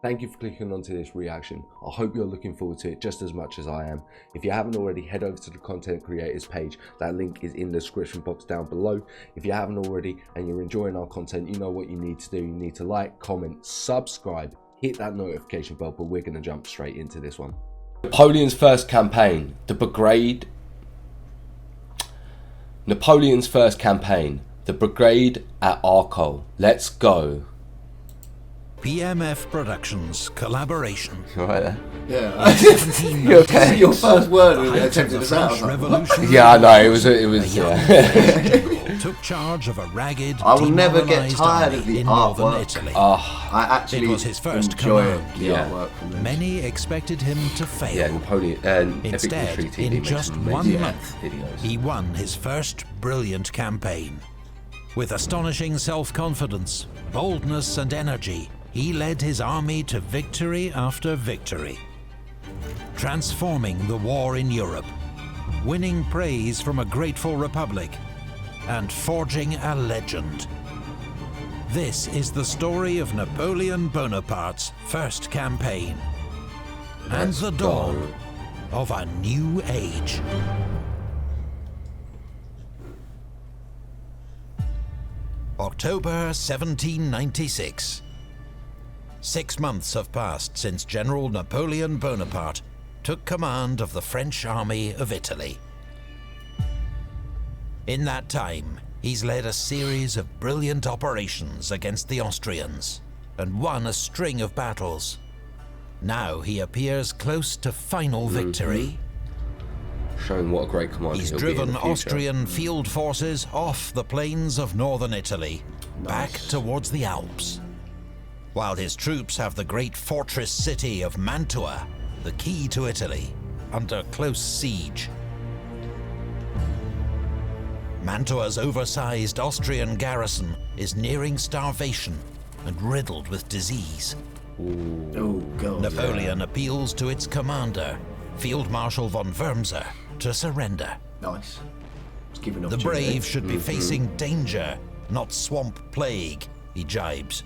Thank you for clicking onto this reaction. I hope you're looking forward to it just as much as I am. If you haven't already, head over to the content creators page. That link is in the description box down below. If you haven't already and you're enjoying our content, you know what you need to do. You need to like, comment, subscribe, hit that notification bell, but we're going to jump straight into this one. Napoleon's first campaign, the brigade. Napoleon's first campaign, the brigade at Arcole. Let's go. PMF Productions collaboration. Right there. Yeah. You okay? Your first word when we attempted this out. Yeah, I know. It was. Yeah. Took charge of a ragged, I will never get demoralised tired army of the in northern artwork. Italy. I actually It was his first enjoy command. the artwork from this. Many expected him to fail. Yeah, Napoleon. Instead, Epic History TV in makes just some 1 amazing month, videos. he won his first brilliant campaign. With astonishing self-confidence, boldness and energy, he led his army to victory after victory, transforming the war in Europe, winning praise from a grateful republic, and forging a legend. This is the story of Napoleon Bonaparte's first campaign, and the dawn of a new age. October 1796. 6 months have passed since General Napoleon Bonaparte took command of the French army of Italy. In that time, he's led a series of brilliant operations against the Austrians and won a string of battles. Now he appears close to final victory. Showing what a great commander He's he'll be in driven the future. Austrian field forces off the plains of northern Italy, back towards the Alps. While his troops have the great fortress city of Mantua, the key to Italy, under close siege. Mantua's oversized Austrian garrison is nearing starvation and riddled with disease. Oh god. Napoleon appeals to its commander, Field Marshal von Wurmser, to surrender. Nice. It's giving The brave should be facing danger, not swamp plague, he jibes.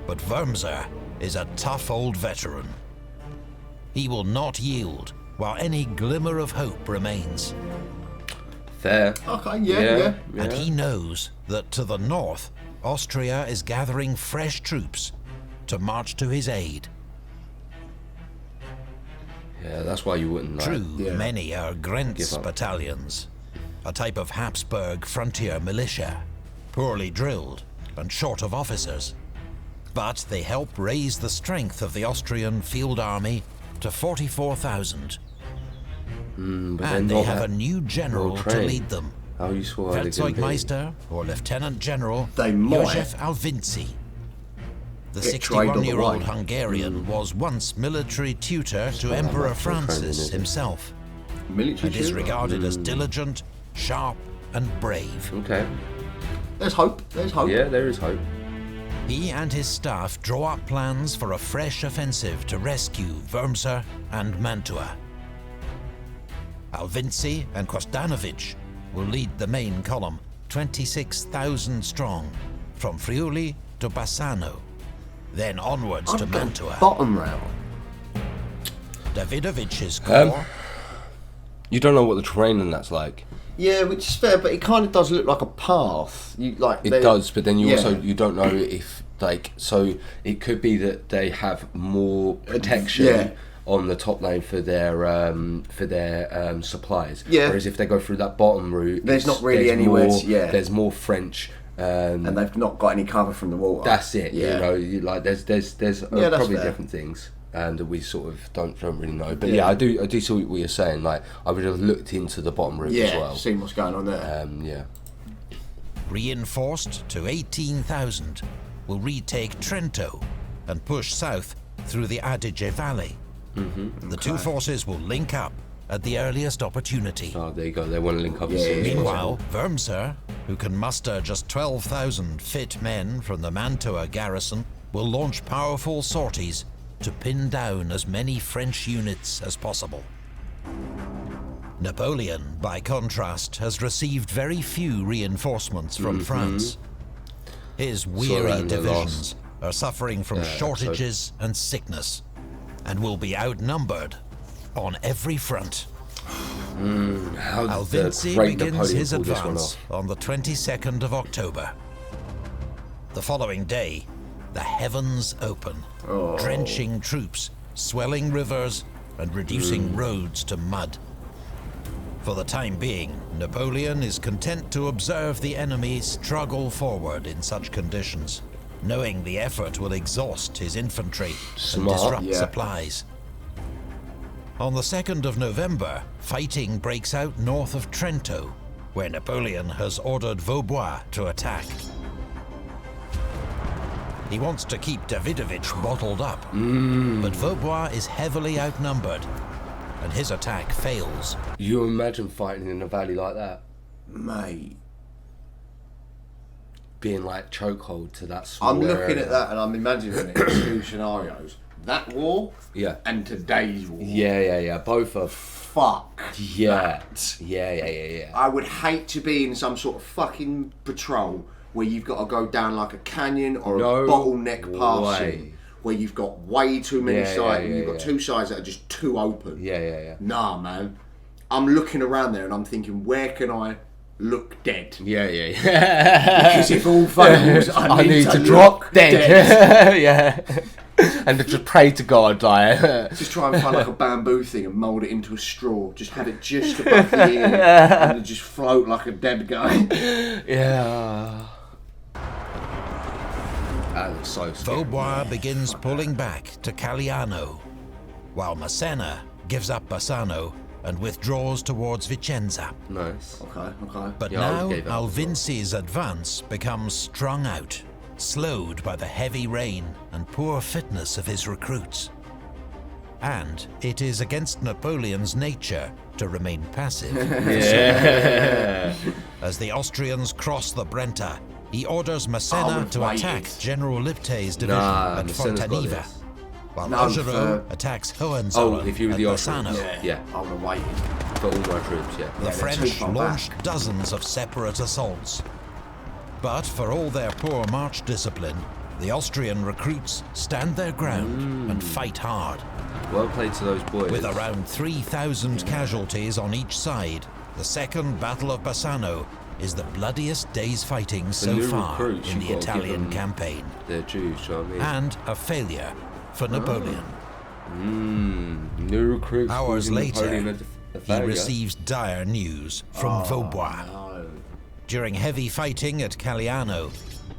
But Wurmser is a tough old veteran. He will not yield while any glimmer of hope remains. Fair. Okay, yeah. And he knows that to the north, Austria is gathering fresh troops to march to his aid. Yeah, that's why you wouldn't like. True, Yeah. many are Grent's Give up. battalions, a type of Habsburg frontier militia, poorly drilled and short of officers. But they help raise the strength of the Austrian field army to 44,000. But And then they not have that a new general well to trained. lead them. How useful are they going to be? Feldzeugmeister or Lieutenant General They might Józef Alvinci. The get trained on the 61-year-old way. Hungarian was once military tutor to not Emperor much training, Francis is it? himself, Military and is shooter. regarded as diligent, sharp, and brave. Okay. There's hope. There's hope. Yeah, there is hope. He and his staff draw up plans for a fresh offensive to rescue Wurmser and Mantua. Alvinci and Kostanovic will lead the main column, 26,000 strong, from Friuli to Bassano, then onwards to I've got Mantua. bottom round. Davidovic's corps, You don't know what the terrain and that's like. Yeah, which is fair, but it kind of does look like a path. You like It does, but then you yeah. also you don't know if like so it could be that they have more protection Yeah. on the top lane for their supplies. Yeah. Whereas if they go through that bottom route, There's not really anywhere More, to- yeah. There's more French. and they've not got any cover from the water. That's it. Yeah. You know, like there's that's probably fair. different things. And we sort of don't really know, but yeah, I do see what you're saying. Like I would have looked into the bottom route as well. Seen what's going on there. Yeah. reinforced to 18,000, will retake Trento and push south through the Adige Valley. The two forces will link up at the earliest opportunity. Oh, there you go. They want to link up as Yeah, soon as possible. Meanwhile, Wurmser, who can muster just 12,000 fit men from the Mantua garrison, will launch powerful sorties to pin down as many French units as possible. Napoleon, by contrast, has received very few reinforcements from France. His Saw that weary in the divisions are suffering from shortages and sickness, and will be outnumbered on every front. Alvinzi begins his advance on the 22nd of October. The following day, the heavens open, drenching troops, swelling rivers, and reducing roads to mud. For the time being, Napoleon is content to observe the enemy struggle forward in such conditions, knowing the effort will exhaust his infantry and disrupt supplies. On the 2nd of November, fighting breaks out north of Trento, where Napoleon has ordered Vaubois to attack. He wants to keep Davidovich bottled up, but Vaubois is heavily outnumbered, and his attack fails. You imagine fighting in a valley like that? Mate. Being like chokehold to that small I'm looking area. at that and I'm imagining it in two scenarios. That war and today's war. Yeah. Both are Fuck. Yeah. That. Yeah. I would hate to be in some sort of fucking patrol where you've got to go down like a canyon or a bottleneck passing where you've got way too many sides and you've got two sides that are just too open. Yeah. Nah, man. I'm looking around there and I'm thinking, where can I look dead? Yeah. Because if all fails, I need to drop dead. Yeah. And just pray to God, like. Just try and find like a bamboo thing and mould it into a straw. Just have it just above the ear and just float like a dead guy. Yeah. That looks so scary. Vaubois begins pulling back to Caliano, while Massena gives up Bassano and withdraws towards Vicenza. Nice. Okay. But now Alvinzi's advance becomes strung out, slowed by the heavy rain and poor fitness of his recruits. And it is against Napoleon's nature to remain passive. As the Austrians cross the Brenta, he orders Massena to attack General Liptay's division at Fontaniva, while Augereau attacks Hohenzollern if you were the at Austrians. Bassano. Yeah. I would have waited. For all my troops, The French launched dozens of separate assaults. But for all their poor march discipline, the Austrian recruits stand their ground and fight hard. Well played to those boys. With around 3,000 casualties on each side, the Second Battle of Bassano is the bloodiest day's fighting so far in the Italian campaign. They're Jews, you know what I mean? And a failure for Napoleon. New recruits. Hours later, he receives receives dire news from Vaubois. During heavy fighting at Caliano,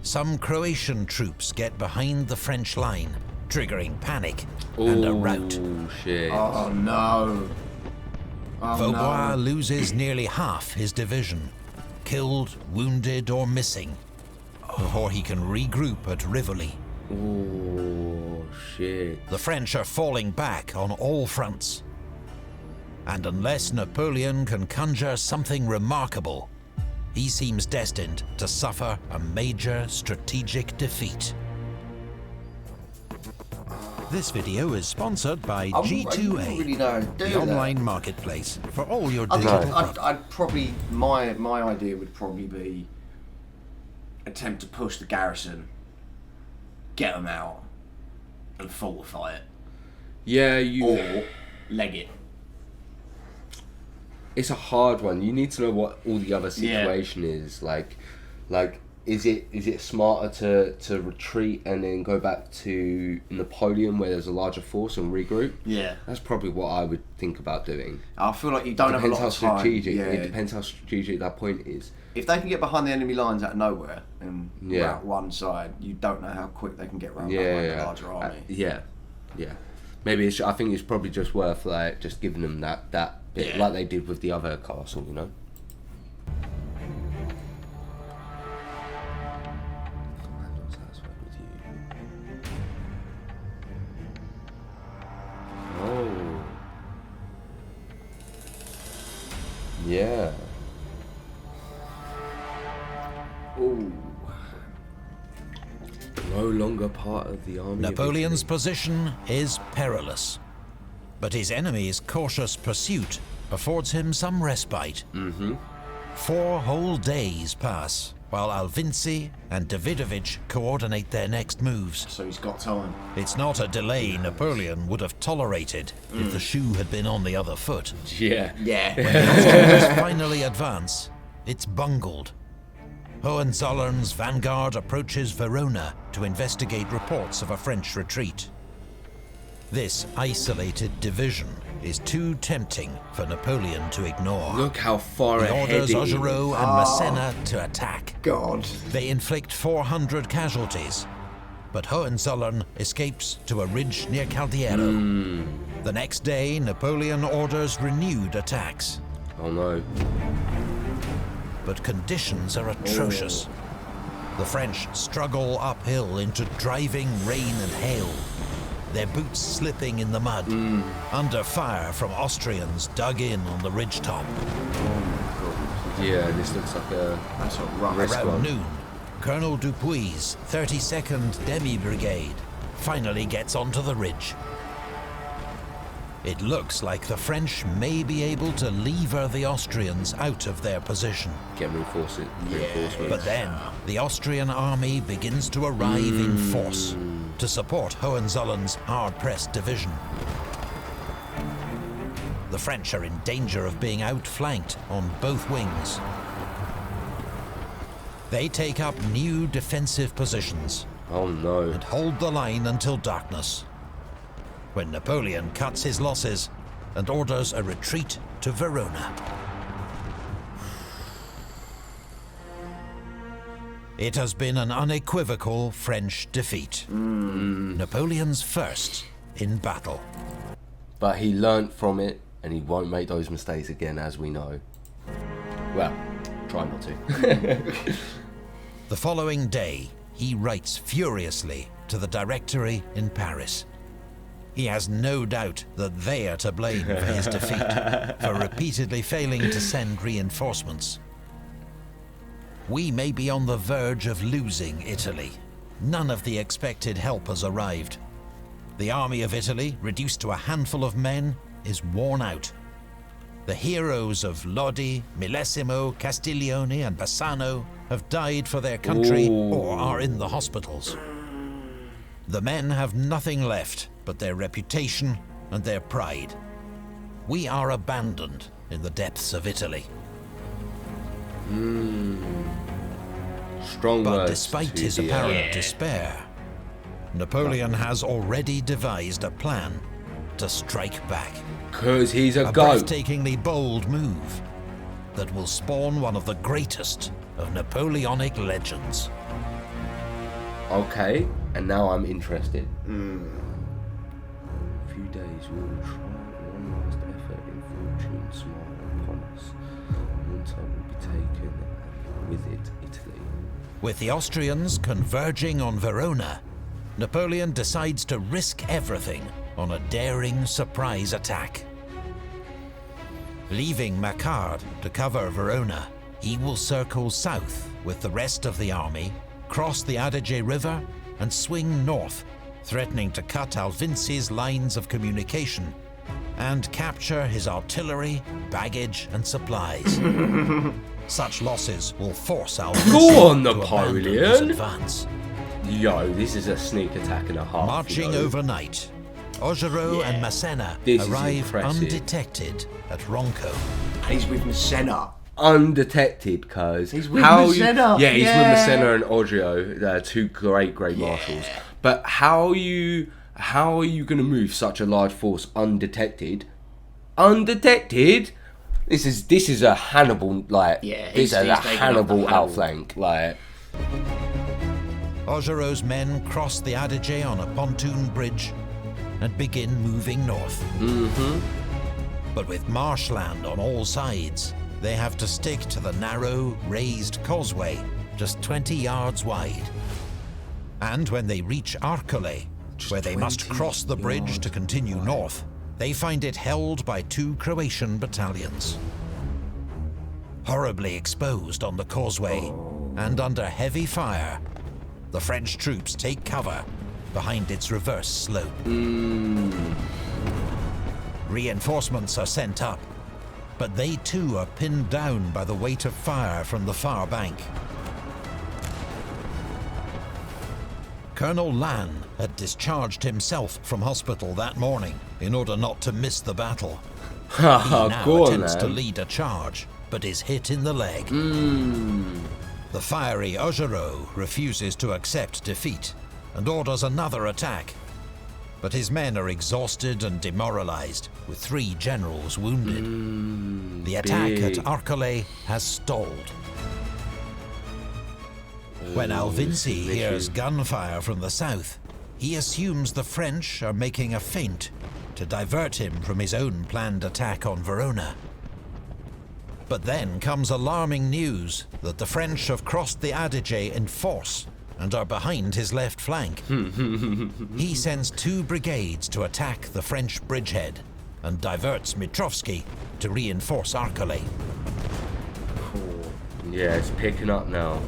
some Croatian troops get behind the French line, triggering panic and a rout. Shit. Oh no. Vaubois loses nearly half his division, killed, wounded or missing, before he can regroup at Rivoli. Oh shit. The French are falling back on all fronts. And unless Napoleon can conjure something remarkable, he seems destined to suffer a major strategic defeat. This video is sponsored by G2A, the online marketplace for all your digital products. I'd probably, my idea would probably be attempt to push the garrison, get them out, and fortify it. Yeah, or leg it. It's a hard one. You need to know what all the other situation is. Like, is it smarter to retreat and then go back to Napoleon where there's a larger force and regroup? Yeah. That's probably what I would think about doing. I feel like you don't have a lot of time. It depends how strategic that point is. If they can get behind the enemy lines out of nowhere and rout one side, you don't know how quick they can get round a larger army. Yeah. Maybe I think it's probably just worth like just giving them that bit like they did with the other castle, you know. Oh. Yeah. Oh. No longer part of the army. Napoleon's position is perilous, but his enemy's cautious pursuit affords him some respite. 4 whole days pass while Alvinci and Davidovich coordinate their next moves. So he's got time. It's not a delay Napoleon would have tolerated if the shoe had been on the other foot. Yeah. Yeah. When the Austrians finally advance, it's bungled. Hohenzollern's vanguard approaches Verona to investigate reports of a French retreat. This isolated division is too tempting for Napoleon to ignore. Look how far He ahead orders it is. Augereau and Massena to attack. God. They inflict 400 casualties, but Hohenzollern escapes to a ridge near Caldiero. The next day, Napoleon orders renewed attacks. Oh no. But conditions are atrocious. The French struggle uphill into driving rain and hail, their boots slipping in the mud, under fire from Austrians dug in on the ridgetop. Yeah, this looks like a... That's a rough risk Around one. noon, Colonel Dupuy's 32nd Demi Brigade finally gets onto the ridge. It looks like the French may be able to lever the Austrians out of their position. Get reinforcements. But then, the Austrian army begins to arrive in force to support Hohenzollern's hard-pressed division. The French are in danger of being outflanked on both wings. They take up new defensive positions Oh no. and hold the line until darkness, when Napoleon cuts his losses and orders a retreat to Verona. It has been an unequivocal French defeat. Napoleon's first in battle. But he learnt from it, and he won't make those mistakes again, as we know. Well, try not to. The following day, he writes furiously to the Directory in Paris. He has no doubt that they are to blame for his defeat, for repeatedly failing to send reinforcements. We may be on the verge of losing Italy. None of the expected help has arrived. The army of Italy, reduced to a handful of men, is worn out. The heroes of Lodi, Millesimo, Castiglione and Bassano have died for their country or are in the hospitals. The men have nothing left but their reputation and their pride. We are abandoned in the depths of Italy. Strong But words despite to his the, apparent despair, Napoleon has already devised a plan to strike back. Cause he's a A goat. breathtakingly bold move that will spawn one of the greatest of Napoleonic legends. Okay, and now I'm interested. A few days we will try one last effort in fortune smile upon us. Winter will be taken, and with it Italy. With the Austrians converging on Verona, Napoleon decides to risk everything on a daring surprise attack. Leaving Macquart to cover Verona, he will circle south with the rest of the army, cross the Adige River, and swing north, threatening to cut Alvinci's lines of communication and capture his artillery, baggage, and supplies. Such losses will force Alvinci Go on, to abandon his Napoleon! advance. Yo, this is a sneak attack and a half. Marching you know. overnight, Augereau and Massena This is arrive impressive. undetected at Ronco. He's with Massena. Undetected, cuz. He's with Massena. Yeah, he's Yeah. with Massena and Augereau, two great marshals. But how are you gonna move such a large force undetected? Undetected? This is a Hannibal Yeah, this is a he's taking up the Hannibal Hannibal. outflank Augereau's men cross the Adige on a pontoon bridge and begin moving north. But with marshland on all sides, they have to stick to the narrow, raised causeway, just 20 yards wide. And when they reach Arcole, where they must cross the bridge to continue north, they find it held by 2 Croatian battalions. Horribly exposed on the causeway and under heavy fire, the French troops take cover behind its reverse slope. Reinforcements are sent up, but they too are pinned down by the weight of fire from the far bank. Colonel Lannes had discharged himself from hospital that morning in order not to miss the battle. He now attempts to lead a charge, but is hit in the leg. The fiery Augereau refuses to accept defeat and orders another attack. But his men are exhausted and demoralized, with 3 generals wounded. The attack at Arcole has stalled. When Alvinci hears gunfire from the south, he assumes the French are making a feint to divert him from his own planned attack on Verona. But then comes alarming news that the French have crossed the Adige in force and are behind his left flank. He sends 2 brigades to attack the French bridgehead and diverts Mitrovsky to reinforce Arcole. Yeah, it's picking up now.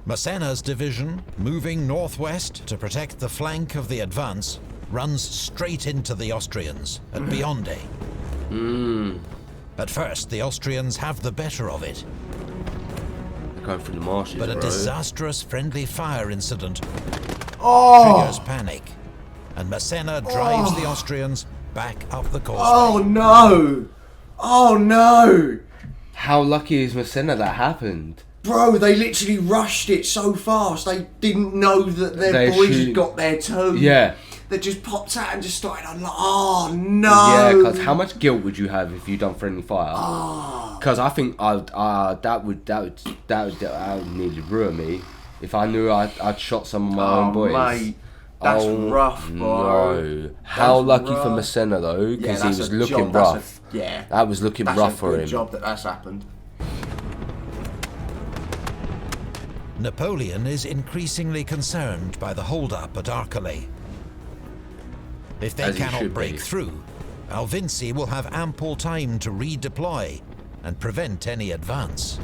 Massena's division, moving northwest to protect the flank of the advance, runs straight into the Austrians at Bionde. At first, the Austrians have the better of it. They're going through the marshes, But a bro. disastrous friendly fire incident triggers panic, and Massena drives the Austrians back up the causeway. Oh no! Oh no! How lucky is Masséna that happened? Bro, they literally rushed it so fast. They didn't know that their boys had got there too. Yeah. They just popped out and just started on like, oh no! Yeah, because how much guilt would you have if you done friendly fire? Because I think that would nearly ruin me if I knew I'd shot some of my own boys. Mate, that's rough, bro. No. How lucky for Masséna though, because he was looking rough. That was looking rough for him. That's a good job that's happened. Napoleon is increasingly concerned by the hold-up at Arcole. If they cannot break through, Alvinci will have ample time to redeploy and prevent any advance.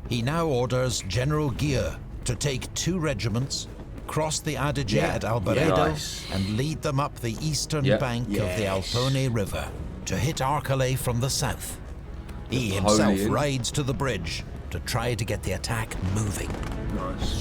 He now orders General Gueux to take 2 regiments, cross the Adige at Albaredo, and lead them up the eastern bank of the Alpone River to hit Arcole from the south. He himself rides to the bridge to try to get the attack moving.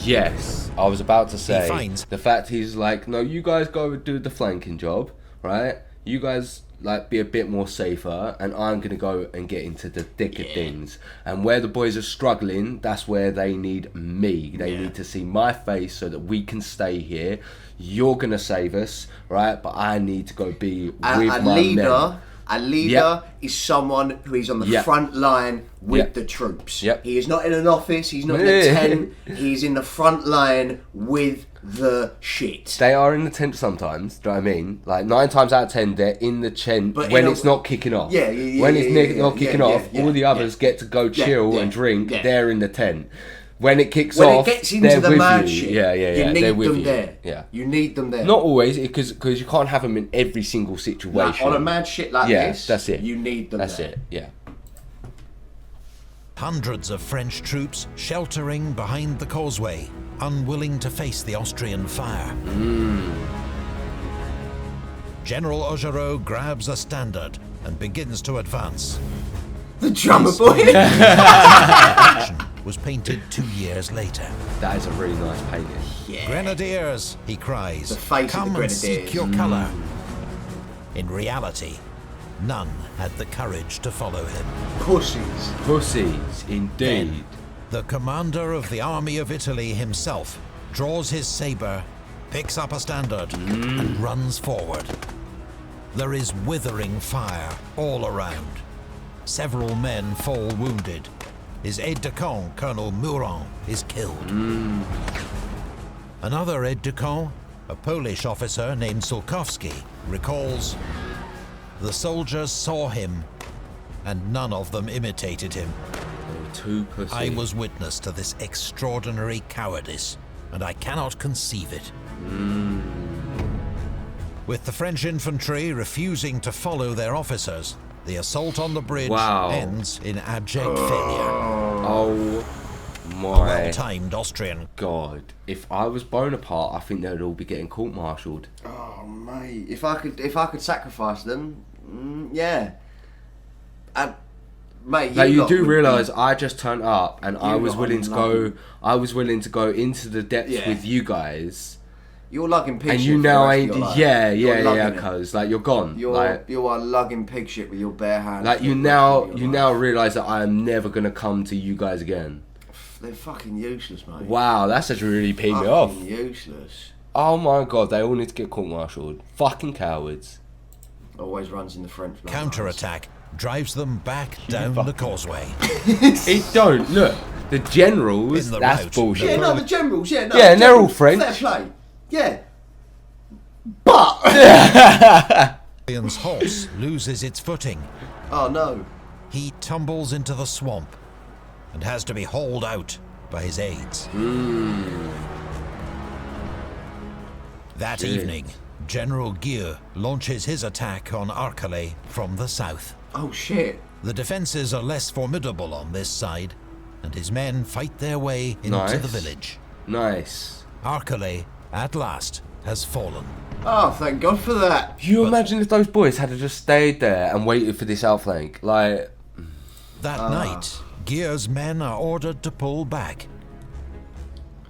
Yes, I was about to say, He finds the fact he's like, no, you guys go and do the flanking job, right? You guys like be a bit more safer, and I'm gonna go and get into the thick of things. And where the boys are struggling, that's where they need me. They need to see my face so that we can stay here. You're gonna save us, right? But I need to go be with my men. A leader is someone who is on the front line with the troops. He is not in an office, he's not in a tent, he's in the front line with the shit. They are in the tent sometimes, do you know what I mean? Like 9 times out of 10, they're in the tent when it's not kicking off. When it's not kicking off, all the others get to go chill and drink, they're in the tent. When it kicks off, it gets into the mad shit, you need they're with them you. there. Yeah. You need them there. Not always, because you can't have them in every single situation. On a mad shit like this, that's it. You need them there. That's it, yeah. Hundreds of French troops sheltering behind the causeway, unwilling to face the Austrian fire. General Augereau grabs a standard and begins to advance. The drummer boy! was painted 2 years later. That is a really nice painting. Grenadiers, he cries, the face come of the and seek your colour. In reality, none had the courage to follow him. Pussies, indeed. Then, the commander of the army of Italy himself draws his sabre, picks up a standard, and runs forward. There is withering fire all around. Several men fall wounded. His aide-de-camp, Colonel Murat, is killed. Another aide-de-camp, a Polish officer named Sulkowski, recalls, the soldiers saw him, and none of them imitated him. Too pussy. I was witness to this extraordinary cowardice, and I cannot conceive it. With the French infantry refusing to follow their officers, the assault on the bridge ends in abject failure. Oh my well-timed Austrian God. If I was Bonaparte, I think they'd all be getting court-martialed. Oh mate, if I could sacrifice them, yeah. Mate, like you do realise I just turned up and I was willing to go. I was willing to go into the depths with you guys. You're lugging pig shit. And you now ain't. Yeah, it. cuz like you're gone. You are lugging pig shit with your bare hands. Like you now realise that I am never gonna come to you guys again. They're fucking useless, mate. Wow, that's just really peed me off. Useless. Oh my god, they all need to get court-martialed. Fucking cowards. Always runs in the French. Counter-attack drives them back down the causeway. It don't. Look, the generals, that's rout, bullshit. Yeah, no, the generals, yeah. No, yeah, and they're all French. Fair play. Yeah. But... Napoleon's horse loses its footing. Oh, no. He tumbles into the swamp and has to be hauled out by his aides. That evening, General Gueux launches his attack on Arcole from the south. Oh, shit. The defences are less formidable on this side, and his men fight their way into the village. Nice. Arcole, at last, has fallen. Oh, thank God for that. You imagine if those boys had just stayed there and waited for this outflank, like... That night, Gueux's men are ordered to pull back.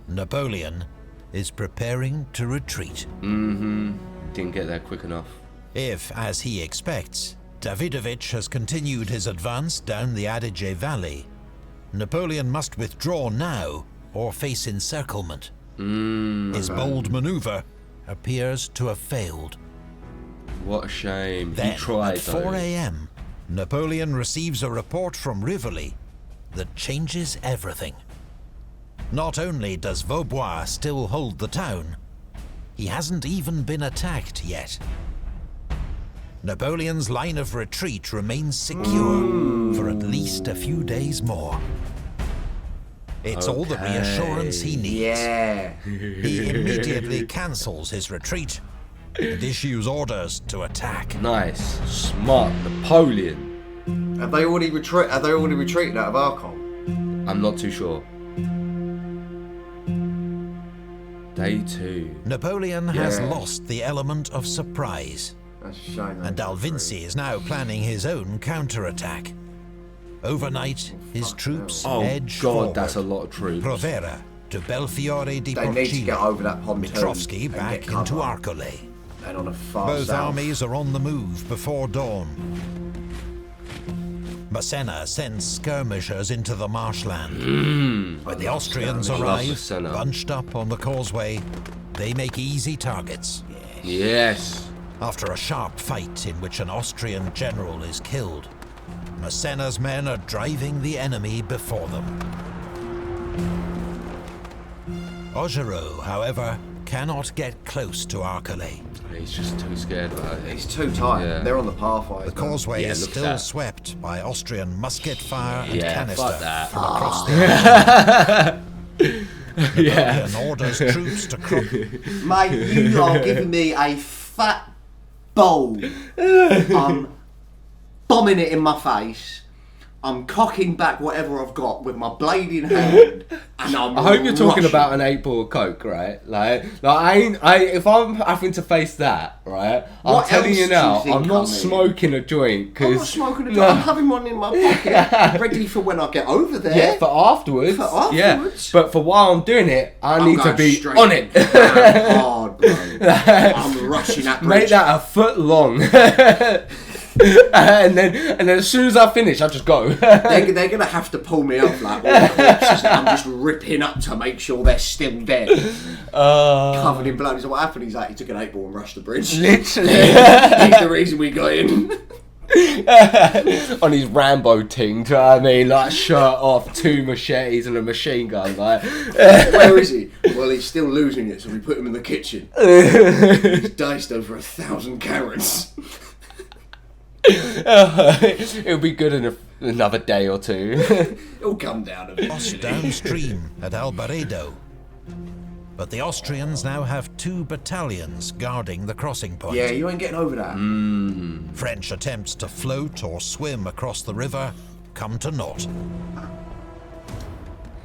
Napoleon is preparing to retreat. Didn't get there quick enough. If, as he expects, Davidovich has continued his advance down the Adige Valley, Napoleon must withdraw now or face encirclement. His bold maneuver appears to have failed. What a shame. Then, he tried, at 4 a.m., Napoleon receives a report from Rivoli that changes everything. Not only does Vaubois still hold the town, he hasn't even been attacked yet. Napoleon's line of retreat remains secure for at least a few days more. It's all the reassurance he needs. Yeah. He immediately cancels his retreat and issues orders to attack. Nice. Smart Napoleon. Have they already retreated out of Arcole? I'm not too sure. Day 2. Napoleon has lost the element of surprise, That's a shame. and Alvinci is now planning his own counterattack. Overnight, his troops edge forward. That's a lot of troops. Provera to Belfiore di They need to get Porcino. over that pontoon. Mitrovsky and back get into cover. Arcole. And on a far Both south. armies are on the move before dawn. Massena sends skirmishers into the marshland. When the Austrians arrive, Massena. bunched up on the causeway, they make easy targets. Yes. After a sharp fight in which an Austrian general is killed, Massena's men are driving the enemy before them. Augereau, however, cannot get close to Arcole. He's just too scared about it. It's too tight. Yeah. They're on the pathway. The causeway Yeah, is look at still that. swept by Austrian musket fire and Yeah, canister fuck that. from across the Yeah. Napoleon orders troops to cross. Mate, you are giving me a fat bowl. I'm bombing it in my face. I'm cocking back whatever I've got with my blade in hand, and I'm. I hope you're talking rushing. about an 8-ball of coke, right? Like if I'm having to face that, right? I'm What telling else you do now, you think I'm not I'm in? smoking a joint I'm because not smoking a joint. I'm having one in my pocket, ready for when I get over there. yeah, for afterwards. For afterwards. Yeah, but for while I'm doing it, I I'm need to going be straight on it. down hard, bro. I'm rushing that bridge. Make that a foot long. and then as soon as I finish, I just go. They're gonna have to pull me up like all the corpses that I'm just ripping up to make sure they're still dead, covered in blood. So what happened? He's like, he took an 8-ball and rushed the bridge. Literally. He's the reason we got in. On his Rambo ting, do you know what I mean? Like shirt off, 2 machetes and a machine gun. Like, Where is he? Well, he's still losing it, so we put him in the kitchen. He's diced over 1,000 carrots. It'll be good in another day or 2. It'll come down a bit. Downstream at Albaredo. But the Austrians now have 2 battalions guarding the crossing point. Yeah, you ain't getting over that. French attempts to float or swim across the river come to naught.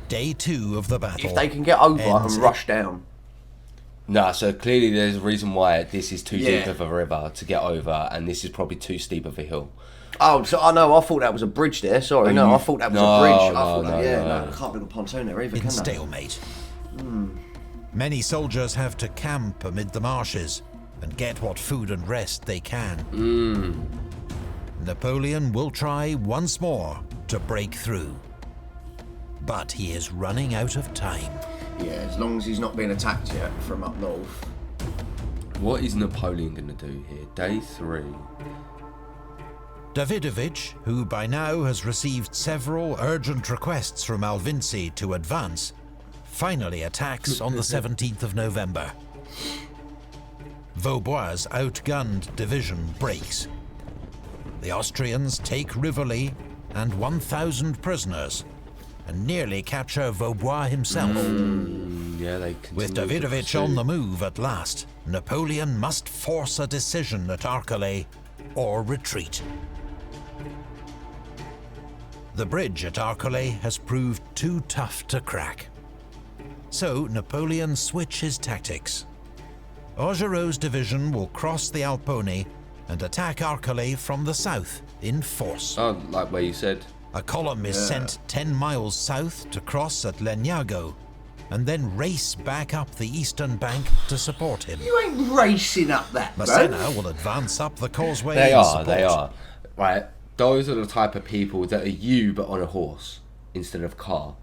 Day 2 of the battle. If they can get over ends and rush down. No, so clearly there's a reason why this is too deep of a river to get over, and this is probably too steep of a hill. Oh, so I thought that was a bridge there. Sorry, I thought that was a bridge. I can't build a pontoon there either, In can they? stalemate. Many soldiers have to camp amid the marshes and get what food and rest they can. Napoleon will try once more to break through, but he is running out of time. Yeah, as long as he's not being attacked yet from up north. What is Napoleon going to do here? Day 3. Davidovich, who by now has received several urgent requests from Alvinci to advance, finally attacks on the 17th of November. Vaubois' outgunned division breaks. The Austrians take Rivoli and 1,000 prisoners, and nearly capture Vaubois himself. With Davidovich on the move at last, Napoleon must force a decision at Arcole or retreat. The bridge at Arcole has proved too tough to crack. So Napoleon switches tactics. Augereau's division will cross the Alpone and attack Arcole from the south in force. Oh, like where you said. A column is sent 10 miles south to cross at Legnago, and then race back up the eastern bank to support him. You ain't racing up that, Massena will advance up the causeway. They are. Right, those are the type of people that are you but on a horse instead of car.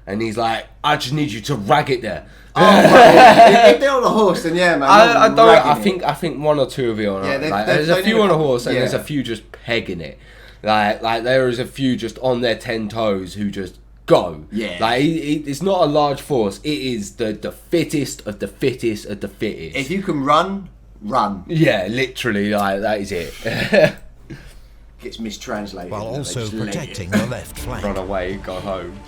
And he's like, I just need you to rag it there. Oh, right. If they're on a horse, then yeah, man. I think one or two of you on. There's a few on a horse, and there's a few just pegging it. Like there is a few just on their 10 toes who just go. Yeah. Like it's not a large force. It is the fittest of the fittest of the fittest. If you can run. Yeah, literally. Like that is it. Gets mistranslated. While also protecting the left flank. Run away, go home.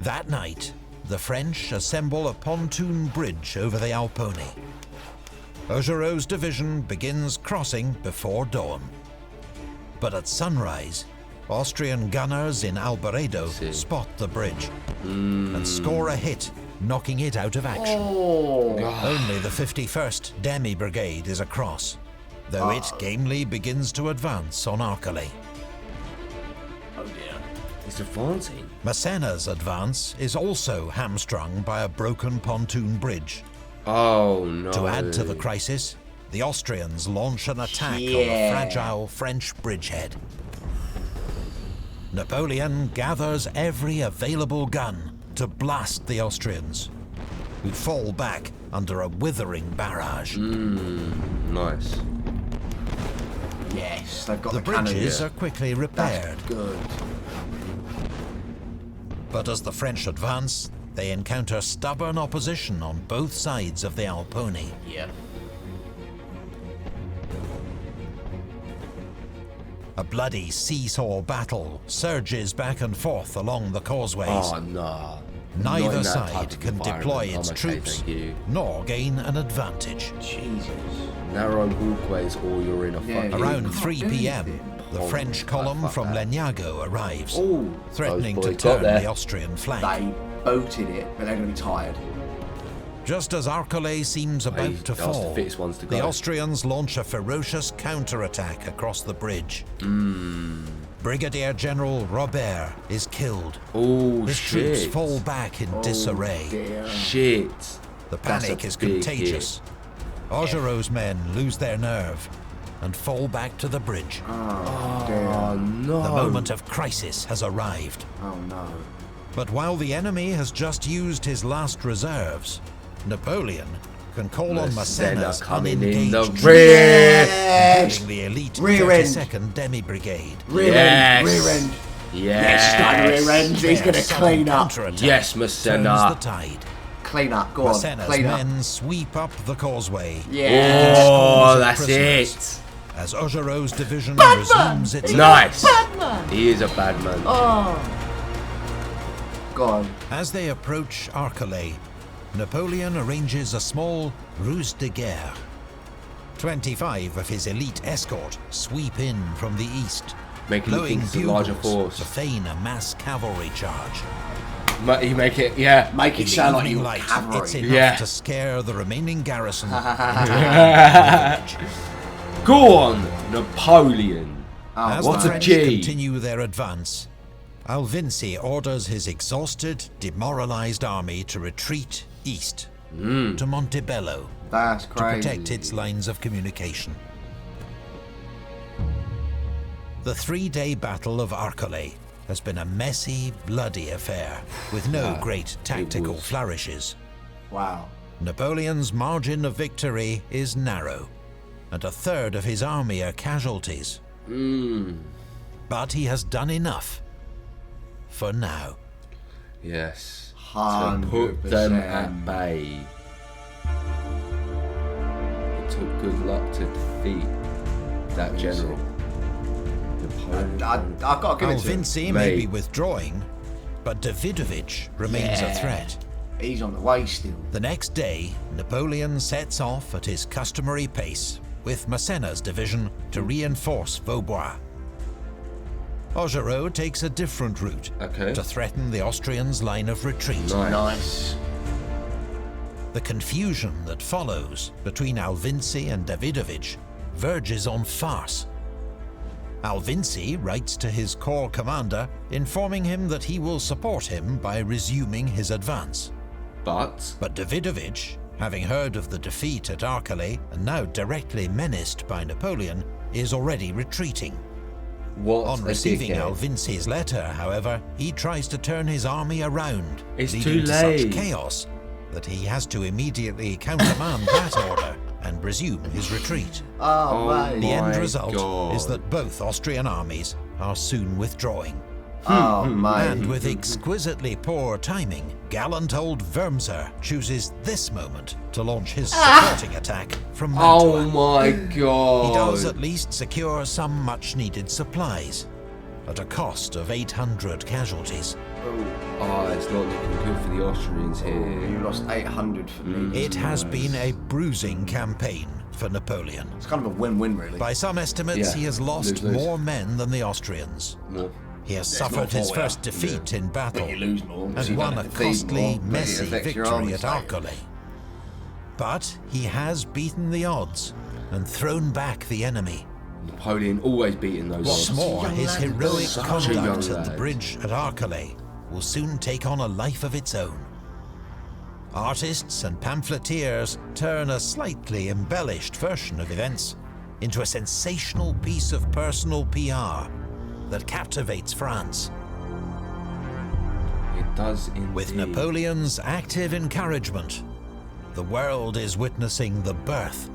That night, the French assemble a pontoon bridge over the Alpone. Augereau's division begins crossing before dawn. But at sunrise, Austrian gunners in Albaredo spot the bridge and score a hit, knocking it out of action. Only the 51st Demi Brigade is across, though it gamely begins to advance on Arcole. Oh dear. It's advancing. Massena's advance is also hamstrung by a broken pontoon bridge. Oh no. To add to the crisis, the Austrians launch an attack on the fragile French bridgehead. Napoleon gathers every available gun to blast the Austrians, who fall back under a withering barrage. Nice. Yes, they've got the bridges are quickly repaired. That's good. But as the French advance, they encounter stubborn opposition on both sides of the Alpone. Yeah. A bloody seesaw battle surges back and forth along the causeways. Oh no. Neither side can deploy its troops, nor gain an advantage. Jesus. Narrow walkways or you're in a fucking... Around 3 p.m, the French column from Legnago arrives, threatening to turn the Austrian flank. They boated it, but they're going to be tired. Just as Arcole seems about to fall, the Austrians launch a ferocious counterattack across the bridge. Brigadier General Robert is killed. His troops fall back in disarray. The panic is contagious. Augereau's men lose their nerve and fall back to the bridge. Oh no. The moment of crisis has arrived. Oh no. But while the enemy has just used his last reserves, Napoleon can call on Massena's unengaged troops, including the elite 32nd Demi Brigade. Rear end. Yes, rear end. He's going to clean up. Yes, Massena. The tide. Clean up, go on. Massena's men sweep up the causeway. Oh, that's it. As Augereau's division resumes its... Nice. He is a bad man. Go on. As they approach Arcole, Napoleon arranges a small ruse de guerre. 25 of his elite escort sweep in from the east, making blowing a larger force to feign a mass cavalry charge. You make it, yeah. Make it sound like Evening you're light, it's cavalry. enough Yeah. to scare the remaining garrison. Go on, Napoleon. As what's the a French G? continue their advance, Alvinci orders his exhausted, demoralized army to retreat east to Montebello That's to crazy. protect its lines of communication. The 3-day Battle of Arcole has been a messy, bloody affair with no great tactical was. flourishes. Wow. Napoleon's margin of victory is narrow, and a third of his army are casualties. But he has done enough for now. Yes. To 100%. put them at bay. It took good luck to defeat that general. I've got to give it to him. Alvinci may be Mate. withdrawing, but Davidovich remains a threat. He's on the way still. The next day, Napoleon sets off at his customary pace with Massena's division to reinforce Vaubois. Augereau takes a different route to threaten the Austrians' line of retreat. Nice. The confusion that follows between Alvinci and Davidovich verges on farce. Alvinci writes to his corps commander, informing him that he will support him by resuming his advance. But Davidovich, having heard of the defeat at Arcole and now directly menaced by Napoleon, is already retreating. On receiving Alvinci's letter, however, he tries to turn his army around, leading to such chaos that he has to immediately countermand that order and resume his retreat. Oh, The end result is that both Austrian armies are soon withdrawing. Oh, mate. And with exquisitely poor timing, gallant old Wurmser chooses this moment to launch his supporting attack from Mantua. Oh my god. He does at least secure some much-needed supplies, at a cost of 800 casualties. Oh, it's not looking good for the Austrians here. You lost 800 for me. It has been a bruising campaign for Napoleon. It's kind of a win-win, really. By some estimates, he has lost Lose. more men than the Austrians. More. He has suffered his first defeat in battle But you lose more. and won a costly, messy victory at Arcole. Arcole. But he has beaten the odds and thrown back the enemy. Napoleon always beating those What's odds. more, his heroic Such a conduct young at the lad. bridge at Arcole will soon take on a life of its own. Artists and pamphleteers turn a slightly embellished version of events into a sensational piece of personal PR that captivates France. It does indeed. With Napoleon's active encouragement, the world is witnessing the birth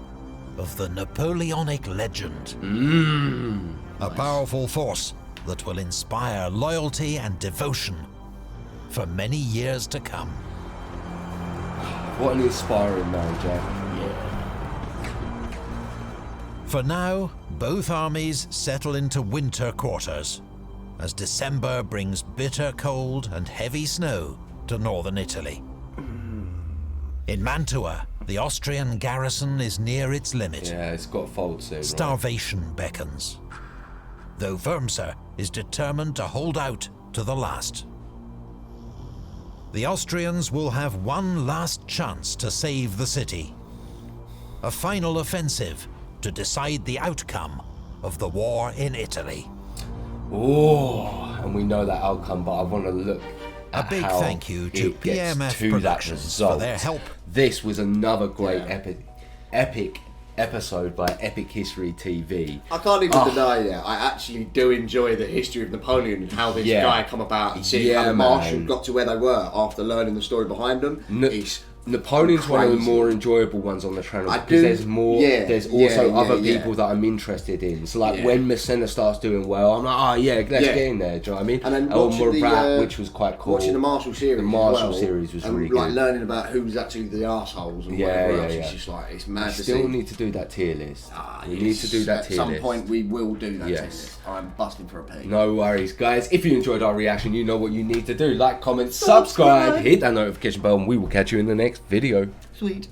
of the Napoleonic legend. A powerful force that will inspire loyalty and devotion for many years to come. What an inspiring man, Jack. For now, both armies settle into winter quarters, as December brings bitter cold and heavy snow to northern Italy. In Mantua, the Austrian garrison is near its limit. Yeah, it's got fold soon. Right? Starvation beckons, though Wurmser is determined to hold out to the last. The Austrians will have one last chance to save the city. A final offensive to decide the outcome of the war in Italy. Oh, and we know that outcome, but I want to look A big how thank you to it gets PMF to that Productions result. for their help. This was another great epic episode by Epic History TV. I can't even deny that. I actually do enjoy the history of Napoleon and how this guy come about and seeing how the Marshal got to where they were after learning the story behind them. Napoleon's one of the crazy. more enjoyable ones on the channel I because do- there's more. yeah, there's also yeah, other yeah. people that I'm interested in. So like Yeah. when Massena starts doing well, I'm like, oh yeah, let's get in there. Do you know what I mean? And then or watching Murat, which was quite cool. Watching the Marshal series. The Marshal as well, series was and really like good. learning about who's actually the arseholes and Yeah, whatever yeah, else. yeah. It's just like it's mad to Still see. need to do that tier list. We Yes. need to do that At tier some list. point we will do that. Yes. Tier list. I'm busting for a pee. No worries, guys. If you enjoyed our reaction, you know what you need to do. Like, comment, subscribe, hit that notification bell, and we will catch you in the next video. Sweet.